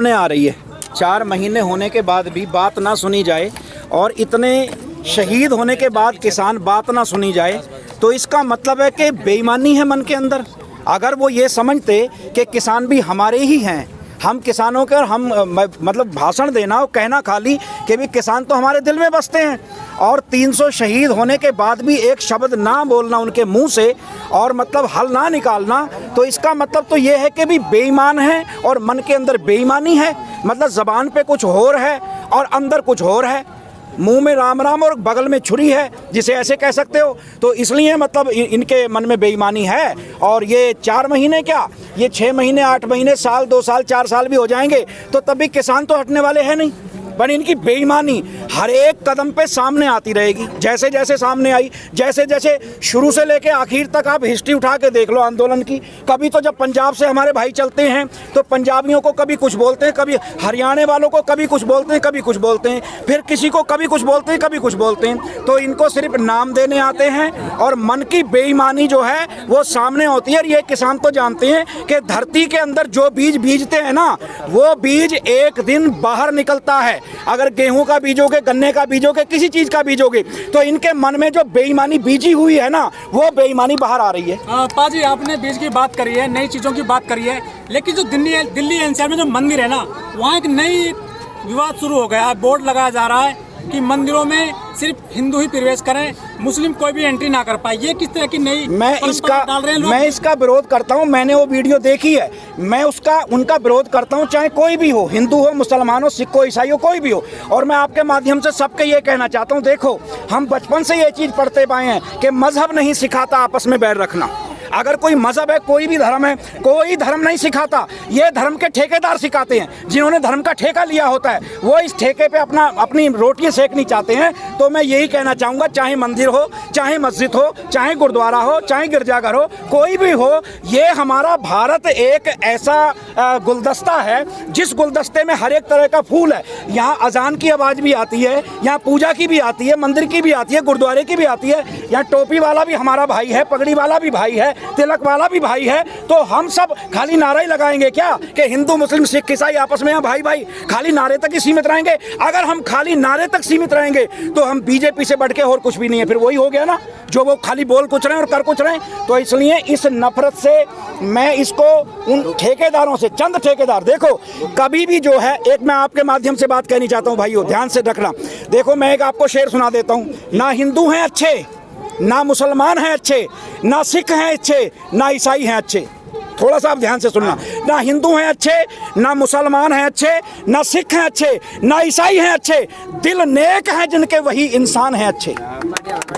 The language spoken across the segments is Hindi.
सामने आ रही है। 4 महीने होने के बाद भी बात ना सुनी जाए और इतने शहीद होने के बाद किसान बात ना सुनी जाए, तो इसका मतलब है कि बेईमानी है मन के अंदर। अगर वो ये समझते कि किसान भी हमारे ही हैं, हम किसानों के, और हम मतलब भाषण देना और कहना खाली कि भी किसान तो हमारे दिल में बसते हैं, और 300 शहीद होने के बाद भी एक शब्द ना बोलना उनके मुंह से और मतलब हल ना निकालना, तो इसका मतलब तो ये है कि भी बेईमान है और मन के अंदर बेईमानी है। मतलब ज़बान पे कुछ और है और अंदर कुछ और है, मुंह में राम राम और बगल में छुरी है, जिसे ऐसे कह सकते हो। तो इसलिए मतलब इनके मन में बेईमानी है। और ये 4 महीने क्या, ये 6 महीने, 8 महीने, साल, 2 साल, 4 साल भी हो जाएंगे तो तब भी किसान तो हटने वाले हैं नहीं। पर इनकी बेईमानी हर एक कदम पे सामने आती रहेगी, जैसे जैसे सामने आई, जैसे जैसे शुरू से लेके आखिर तक आप हिस्ट्री उठा के देख लो आंदोलन की। कभी तो जब पंजाब से हमारे भाई चलते हैं तो पंजाबियों को कभी कुछ बोलते हैं, कभी हरियाणा वालों को कभी कुछ बोलते हैं, कभी कुछ बोलते हैं, फिर किसी को कभी कुछ बोलते हैं, कभी कुछ बोलते हैं। तो इनको सिर्फ नाम देने आते हैं और मन की बेईमानी जो है वो सामने होती है। और ये किसान तो जानते हैं कि धरती के अंदर जो बीज बीजते हैं ना, वो बीज एक दिन बाहर निकलता है। अगर गेहूं का बीजोगे, गन्ने का बीजोगे, किसी चीज का बीजोगे, तो इनके मन में जो बेईमानी बीजी हुई है ना, वो बेईमानी बाहर आ रही है। पाजी, आपने बीज की बात करी है, नई चीजों की बात करी है, लेकिन जो दिल्ली एनसीआर में जो मंदिर है ना, वहाँ एक नई विवाद शुरू हो गया है। बोर्ड लगाया जा रहा है कि मंदिरों में सिर्फ हिंदू ही प्रवेश करें, मुस्लिम कोई भी एंट्री ना कर पाए। ये किस तरह की नई मैं इसका विरोध करता हूं। मैंने वो वीडियो देखी है, मैं उनका विरोध करता हूं, चाहे कोई भी हो, हिंदू हो, मुसलमान हो, सिख हो, ईसाई हो, कोई भी हो। और मैं आपके माध्यम से सबके ये कहना चाहता हूं, देखो हम बचपन से ये चीज़ पढ़ते पाए हैं कि मजहब नहीं सिखाता आपस में बैर रखना। अगर कोई मजहब है, कोई भी धर्म है, कोई धर्म नहीं सिखाता, ये धर्म के ठेकेदार सिखाते हैं। जिन्होंने धर्म का ठेका लिया होता है वो इस ठेके पे अपनी रोटियां सेकनी चाहते हैं। तो मैं यही कहना चाहूँगा, चाहे मंदिर हो, चाहे मस्जिद हो, चाहे गुरुद्वारा हो, चाहे गिरजाघर हो, कोई भी हो, ये हमारा भारत एक ऐसा गुलदस्ता है जिस गुलदस्ते में हर एक तरह का फूल है। यहाँ अजान की आवाज़ भी आती है, यहाँ पूजा की भी आती है, मंदिर की भी आती है, गुरुद्वारे की भी आती है। यहाँ टोपी वाला भी हमारा भाई है, पगड़ी वाला भी भाई है, तिलक वाला भी भाई है। तो हम सब खाली नारा ही लगाएंगे क्या कि हिंदू, मुस्लिम, सिख, ईसाई आपस में भाई भाई, खाली नारे तक ही सीमित रहेंगे? अगर हम खाली नारे तक सीमित रहेंगे तो हम बीजेपी से बढ़ के और कुछ भी नहीं है। फिर वही हो गया ना, जो वो खाली बोल कुछ रहे हैं और कर कुछ रहे हैं। तो इसलिए इस नफरत से मैं इसको उन ठेकेदारों से, चंद ठेकेदार, देखो कभी भी जो है, एक मैं आपके माध्यम से बात कहनी चाहता हूँ भाइयों, ध्यान से रखना। देखो मैं एक आपको शेर सुना देता हूँ, ना हिंदू हैं अच्छे, ना मुसलमान हैं अच्छे, ना सिख हैं अच्छे, ना ईसाई हैं अच्छे। थोड़ा सा आप ध्यान से सुनना, ना हिंदू हैं अच्छे, ना मुसलमान हैं अच्छे, ना सिख हैं अच्छे, ना ईसाई हैं अच्छे, दिल नेक हैं जिनके वही इंसान हैं अच्छे।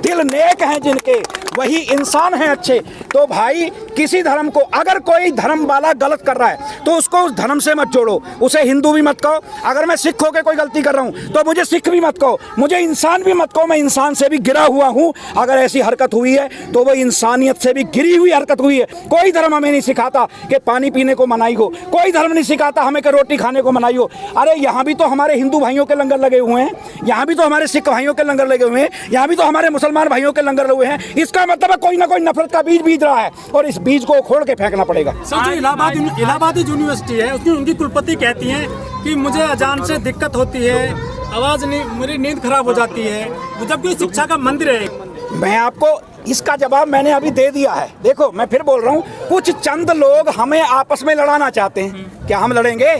दिल नेक हैं जिनके वही इंसान हैं अच्छे। तो भाई किसी धर्म को, अगर कोई धर्म वाला गलत कर रहा है तो उसको उस धर्म से मत जोड़ो, उसे हिंदू भी मत कहो। अगर मैं सिख होकर कोई गलती कर रहा हूँ तो मुझे सिख भी मत कहो, मुझे इंसान भी मत कहो, मैं इंसान से भी गिरा हुआ हूँ। अगर ऐसी हरकत हुई है तो वो इंसानियत से भी गिरी हुई हरकत हुई है। कोई धर्म हमें नहीं सिखाता कि पानी पीने को मनाही हो, कोई धर्म नहीं सिखाता हमें कि रोटी खाने को मनाही हो। अरे यहाँ भी तो हमारे हिंदू भाइयों के लंगर लगे हुए हैं, यहाँ भी तो हमारे सिख भाइयों के लंगर लगे हुए हैं, यहाँ भी तो हमारे मुसलमान भाइयों के लंगर लगे हुए हैं। इसका मतलब है कोई ना कोई नफरत का बीज बीज रहा है और इस बीज को खोल के फेंकना पड़ेगा। सर, जो इलाहाबाद यूनिवर्सिटी है, उसमें उनकी कुलपति कहती हैं कि मुझे अजान से दिक्कत होती है, आवाज़ नहीं, मेरी नींद खराब हो जाती है, जबकि शिक्षा का मंदिर है। मैं आपको इसका जवाब मैंने अभी दे दिया है। देखो मैं फिर बोल रहा हूँ, कुछ चंद लोग हमें आपस में लड़ाना चाहते हैं। क्या हम लड़ेंगे?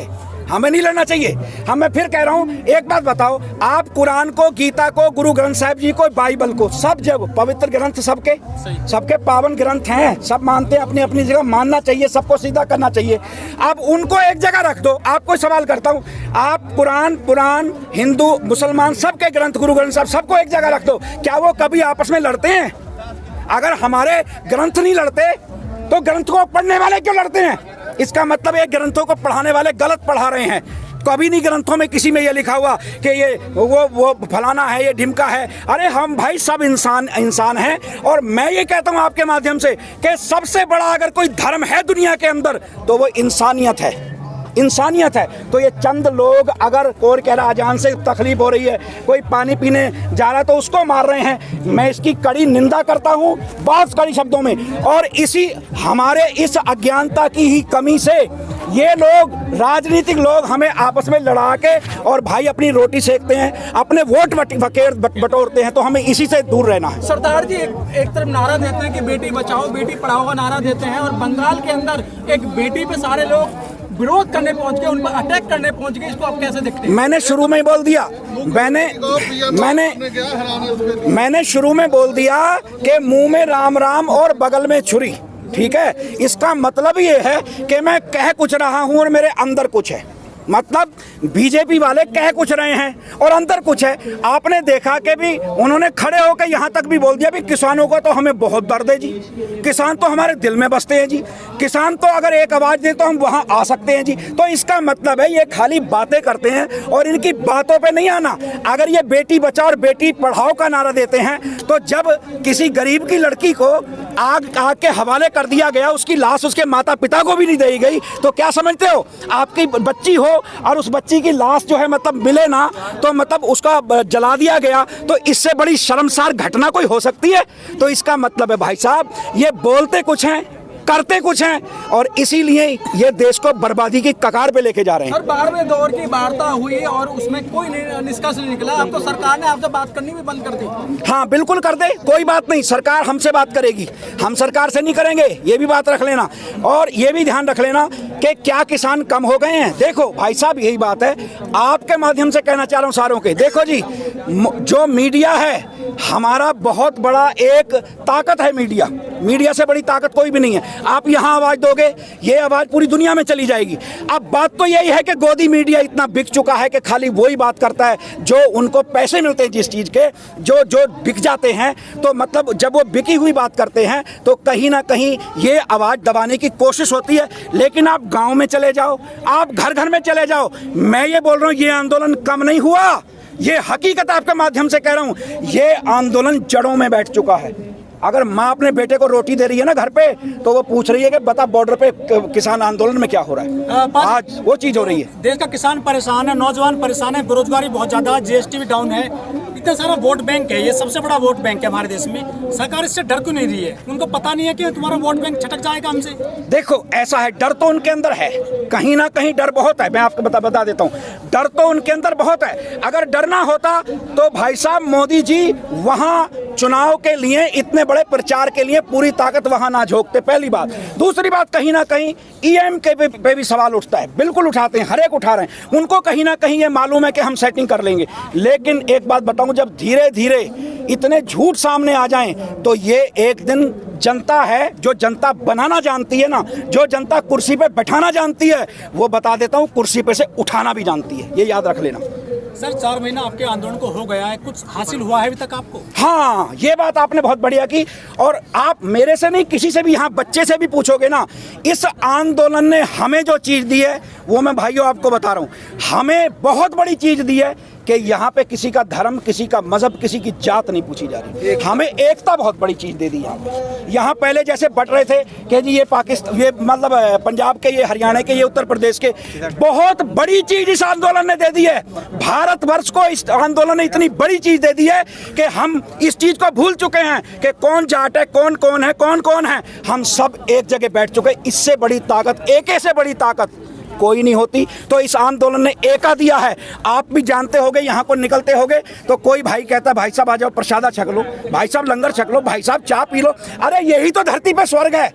हमें नहीं लड़ना चाहिए। मैं फिर कह रहा हूँ, एक बात बताओ, आप कुरान को, गीता को, गुरु ग्रंथ साहिब जी को, बाइबल को, सब जब पवित्र ग्रंथ सबके पावन ग्रंथ हैं, सब मानते हैं, अपनी अपनी जगह मानना चाहिए, सबको सीधा करना चाहिए। अब उनको एक जगह रख दो। आपको सवाल करता हूँ, आप कुरान, हिंदू, मुसलमान, सबके ग्रंथ, गुरु ग्रंथ साहब, सबको एक जगह रख दो, क्या वो कभी आपस में लड़ते हैं? अगर हमारे ग्रंथ नहीं लड़ते तो ग्रंथ को पढ़ने वाले क्यों लड़ते हैं? इसका मतलब एक ग्रंथों को पढ़ाने वाले गलत पढ़ा रहे हैं। कभी नहीं ग्रंथों में किसी में ये लिखा हुआ कि ये वो फलाना है, ये ढिमका है। अरे हम भाई सब इंसान हैं। और मैं ये कहता हूँ आपके माध्यम से कि सबसे बड़ा अगर कोई धर्म है दुनिया के अंदर तो वो इंसानियत है, इंसानियत है। तो ये चंद लोग, अगर कोई कह रहा अजान से तकलीफ हो रही है, कोई पानी पीने जा रहा है तो उसको मार रहे हैं, मैं इसकी कड़ी निंदा करता हूँ, बहुत कड़ी शब्दों में। और इसी हमारे इस अज्ञानता की ही कमी से ये लोग राजनीतिक लोग हमें आपस में लड़ा के और भाई अपनी रोटी सेकते हैं, अपने वोट बटोरते हैं, तो हमें इसी से दूर रहना है। सरदार जी एक तरफ नारा देते हैं कि बेटी बचाओ बेटी पढ़ाओ का नारा देते हैं, और बंगाल के अंदर एक बेटी पे सारे लोग विरोध करने पहुंच गए, उन पर अटैक करने पहुंच गए, इसको आप कैसे देखते हैं? मैंने शुरू में ही बोल दिया, मैंने शुरू में बोल दिया कि मुंह में राम राम और बगल में छुरी, ठीक है। इसका मतलब ये है कि मैं कह कुछ रहा हूं और मेरे अंदर कुछ है। मतलब बीजेपी वाले कह कुछ रहे हैं और अंदर कुछ है। आपने देखा कि भी उन्होंने खड़े होकर यहाँ तक भी बोल दिया भी किसानों को तो हमें बहुत दर्द है जी, किसान तो हमारे दिल में बसते हैं जी, किसान तो अगर एक आवाज़ दे तो हम वहाँ आ सकते हैं जी। तो इसका मतलब है ये खाली बातें करते हैं और इनकी बातों पे नहीं आना। अगर ये बेटी बचाओ और बेटी पढ़ाओ का नारा देते हैं तो जब किसी गरीब की लड़की को आग के हवाले कर दिया गया, उसकी लाश उसके माता पिता को भी नहीं दी गई, तो क्या समझते हो आपकी बच्ची हो और उस बच्ची की लाश जो है मतलब मिले ना, तो मतलब उसका जला दिया गया, तो इससे बड़ी शर्मसार घटना कोई हो सकती है? तो इसका मतलब है भाई साहब ये बोलते कुछ हैं करते कुछ हैं और इसीलिए ये देश को बर्बादी की कगार पे लेके जा रहे हैं। सर 12वें दौर की वार्ता हुई और उसमें कोई निष्कर्ष नहीं निकला, अब तो सरकार ने आपसे बात करनी भी बंद कर दी। हाँ बिल्कुल कर दे, कोई बात नहीं, सरकार हमसे बात करेगी, हम सरकार से नहीं करेंगे, ये भी बात रख लेना। और ये भी ध्यान रख लेना कि क्या किसान कम हो गए हैं। देखो भाई साहब यही बात है, आपके माध्यम से कहना चाह रहा हूँ सारों के, देखो जी जो मीडिया है हमारा बहुत बड़ा एक ताकत है, मीडिया से बड़ी ताकत कोई भी नहीं है। आप यहाँ आवाज दोगे ये आवाज पूरी दुनिया में चली जाएगी। अब बात तो यही है कि गोदी मीडिया इतना बिक चुका है कि खाली वही बात करता है जो उनको पैसे मिलते हैं, जिस चीज के जो बिक जाते हैं। तो मतलब जब वो बिकी हुई बात करते हैं तो कहीं ना कहीं ये आवाज दबाने की कोशिश होती है। लेकिन आप गांव में चले जाओ, आप घर घर में चले जाओ, मैं ये बोल रहा हूँ ये आंदोलन कम नहीं हुआ, ये हकीकत आपके माध्यम से कह रहा हूँ, ये आंदोलन जड़ों में बैठ चुका है। अगर माँ अपने बेटे को रोटी दे रही है ना घर पे, तो वो पूछ रही है कि बता बॉर्डर पे किसान आंदोलन में क्या हो रहा है। आज वो चीज हो रही है। देश का किसान परेशान है, नौजवान परेशान है, बेरोजगारी बहुत ज्यादा, जीएसटी भी डाउन है, इतना सारा वोट बैंक है, ये सबसे बड़ा वोट बैंक है हमारे देश में। सरकार इससे डर क्यों नहीं रही है? उनको पता नहीं है कि तुम्हारा वोट बैंक छटक जाएगा हमसे? देखो ऐसा है, डर तो उनके अंदर है, कहीं ना कहीं डर बहुत है। मैं आपको बता देता हूँ, डर तो उनके अंदर बहुत है। अगर डर ना होता तो भाई साहब मोदी जी वहाँ चुनाव के लिए इतने बड़े प्रचार के लिए पूरी ताकत वहां ना झोंकते, पहली बात। दूसरी बात, कहीं ना कहीं ईएम के पे भी सवाल उठता है, बिल्कुल उठाते हैं, हर एक उठा रहे हैं। उनको कहीं ना कहीं ये मालूम है कि हम सेटिंग कर लेंगे। लेकिन एक बात बताऊं, जब धीरे धीरे इतने झूठ सामने आ जाएं तो ये एक दिन जनता है, जो जनता बनाना जानती है ना, जो जनता कुर्सी पे बैठाना जानती है, वो बता देता हूँ कुर्सी पे से उठाना भी जानती है, ये याद रख लेना। सर 4 महीना आपके आंदोलन को हो गया है, कुछ हासिल हुआ है अभी तक आपको? हाँ ये बात आपने बहुत बढ़िया की। और आप मेरे से नहीं, किसी से भी, यहाँ बच्चे से भी पूछोगे ना, इस आंदोलन ने हमें जो चीज़ दी है वो मैं भाइयों आपको बता रहा हूँ, हमें बहुत बड़ी चीज़ दी है कि यहाँ पे किसी का धर्म, किसी का मजहब, किसी की जात नहीं पूछी जा रही। हमें एकता बहुत बड़ी चीज़ दे दी यहाँ पे। यहाँ पहले जैसे बट रहे थे कि जी ये पाकिस्तान, ये मतलब पंजाब के, ये हरियाणा के, ये उत्तर प्रदेश के, बहुत बड़ी चीज़ इस आंदोलन ने दे दी है। भारतवर्ष को इस आंदोलन ने इतनी बड़ी चीज़ दे दी है कि हम इस चीज़ को भूल चुके हैं कि कौन जाट है, कौन कौन है, कौन कौन है, हम सब एक जगह बैठ चुके। इससे बड़ी ताकत, एक से बड़ी ताकत कोई नहीं होती। तो इस आंदोलन ने एका दिया है। आप भी जानते होगे, यहाँ को निकलते होगे तो कोई भाई कहता भाई साहब आ जाओ प्रसादा छक लो, भाई साहब लंगर छक लो, भाई साहब चाय पी लो। अरे यही तो धरती पे स्वर्ग है,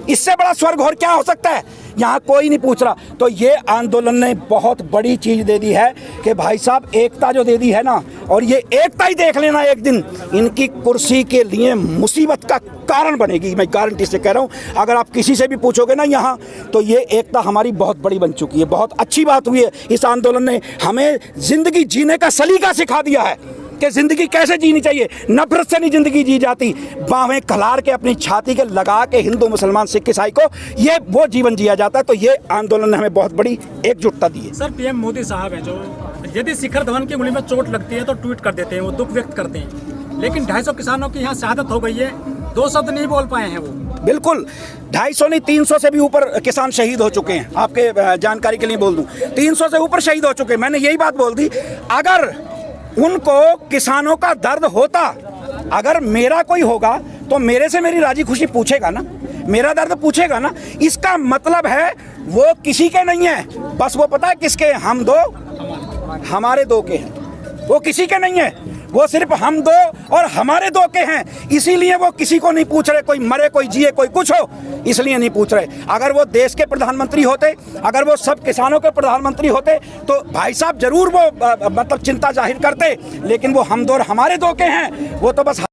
इससे बड़ा स्वर्ग और क्या हो सकता है? यहाँ कोई नहीं पूछ रहा। तो ये आंदोलन ने बहुत बड़ी चीज़ दे दी है कि भाई साहब एकता जो दे दी है ना, और ये एकता ही देख लेना एक दिन इनकी कुर्सी के लिए मुसीबत का कारण बनेगी। मैं गारंटी से कह रहा हूँ, अगर आप किसी से भी पूछोगे ना यहाँ, तो ये एकता हमारी बहुत बड़ी बन चुकी है। बहुत अच्छी बात हुई है, इस आंदोलन ने हमें जिंदगी जीने का सलीका सिखा दिया है कि जिंदगी कैसे जीनी चाहिए। नफरत से नहीं जिंदगी जी जाती, बाहें खलार के अपनी छाती के लगा के हिंदू मुसलमान सिख ईसाई को ये वो जीवन जिया जाता है। तो ये आंदोलन ने हमें बहुत बड़ी एकजुटता दी है। सर पीएम मोदी साहब हैं, जो यदि शिखर धवन की उंगली में चोट लगती है तो ट्वीट कर देते हैं, वो दुख व्यक्त करते हैं। लेकिन 250 किसानों की यहाँ शहादत हो गई है, 2 शब्द नहीं बोल पाए हैं वो। बिल्कुल 250 नहीं, 300 से भी ऊपर किसान शहीद हो चुके हैं। आपके जानकारी के लिए बोल दूं, 300 से ऊपर शहीद हो चुके हैं। मैंने यही बात बोल दी, अगर उनको किसानों का दर्द होता, अगर मेरा कोई होगा तो मेरे से मेरी राजी खुशी पूछेगा ना। मेरा दर्द पूछेगा ना। इसका मतलब है वो किसी के नहीं है, बस वो पता है किसके हैं, हम दो हमारे दो के हैं। वो किसी के नहीं है, वो सिर्फ हम दो और हमारे दो के हैं। इसीलिए वो किसी को नहीं पूछ रहे, कोई मरे कोई जिए कोई कुछ हो, इसलिए नहीं पूछ रहे। अगर वो देश के प्रधानमंत्री होते, अगर वो सब किसानों के प्रधानमंत्री होते तो भाई साहब जरूर वो मतलब चिंता जाहिर करते, लेकिन वो हम दो और हमारे दो के हैं, वो तो बस